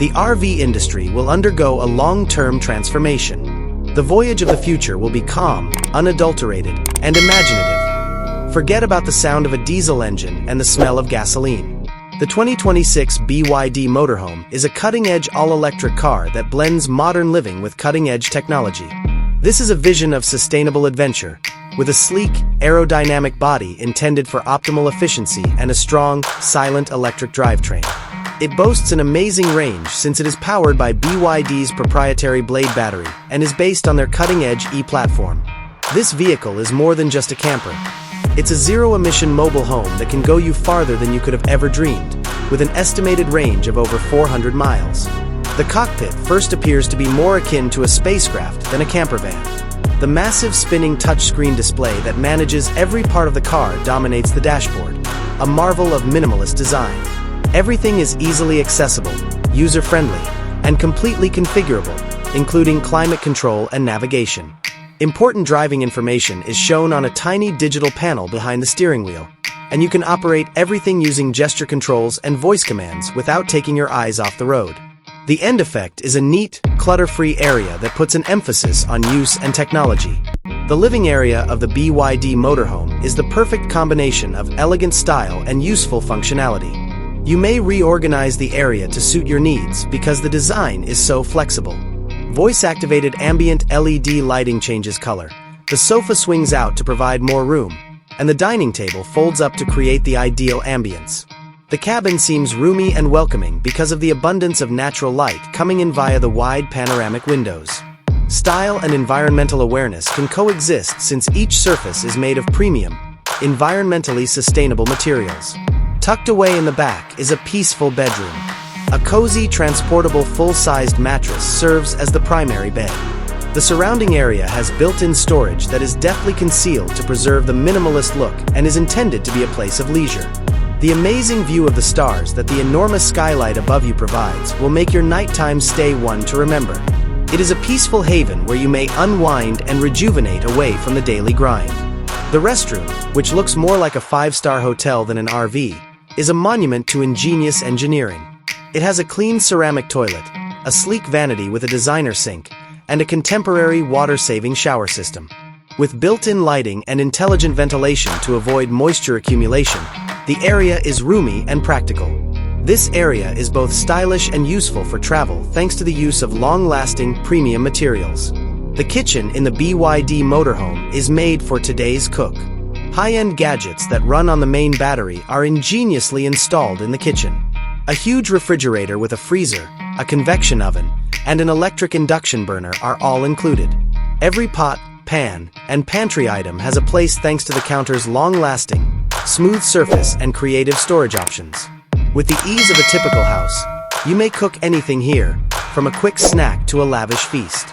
the RV industry will undergo a long-term transformation. The voyage of the future will be calm, unadulterated, and imaginative. Forget about the sound of a diesel engine and the smell of gasoline. The 2026 BYD Motorhome is a cutting-edge all-electric car that blends modern living with cutting-edge technology. This is a vision of sustainable adventure, with a sleek, aerodynamic body intended for optimal efficiency and a strong, silent electric drivetrain. It boasts an amazing range since it is powered by BYD's proprietary blade battery and is based on their cutting-edge e-platform. This vehicle is more than just a camper. It's a zero-emission mobile home that can go you farther than you could have ever dreamed, with an estimated range of over 400 miles. The cockpit first appears to be more akin to a spacecraft than a campervan. The massive spinning touchscreen display that manages every part of the car dominates the dashboard, a marvel of minimalist design. Everything is easily accessible, user-friendly, and completely configurable, including climate control and navigation. Important driving information is shown on a tiny digital panel behind the steering wheel, and you can operate everything using gesture controls and voice commands without taking your eyes off the road. The end effect is a neat, clutter-free area that puts an emphasis on use and technology. The living area of the BYD Motorhome is the perfect combination of elegant style and useful functionality. You may reorganize the area to suit your needs because the design is so flexible. Voice-activated ambient LED lighting changes color, the sofa swings out to provide more room, and the dining table folds up to create the ideal ambience. The cabin seems roomy and welcoming because of the abundance of natural light coming in via the wide panoramic windows. Style and environmental awareness can coexist since each surface is made of premium, environmentally sustainable materials. Tucked away in the back is a peaceful bedroom. A cozy, transportable full-sized mattress serves as the primary bed. The surrounding area has built-in storage that is deftly concealed to preserve the minimalist look and is intended to be a place of leisure. The amazing view of the stars that the enormous skylight above you provides will make your nighttime stay one to remember. It is a peaceful haven where you may unwind and rejuvenate away from the daily grind. The restroom, which looks more like a five-star hotel than an RV, is a monument to ingenious engineering. It has a clean ceramic toilet, a sleek vanity with a designer sink, and a contemporary water-saving shower system. With built-in lighting and intelligent ventilation to avoid moisture accumulation, the area is roomy and practical. This area is both stylish and useful for travel thanks to the use of long-lasting, premium materials. The kitchen in the BYD Motorhome is made for today's cook. High-end gadgets that run on the main battery are ingeniously installed in the kitchen. A huge refrigerator with a freezer, a convection oven, and an electric induction burner are all included. Every pot, pan, and pantry item has a place thanks to the counter's long-lasting, smooth surface and creative storage options. With the ease of a typical house, you may cook anything here, from a quick snack to a lavish feast.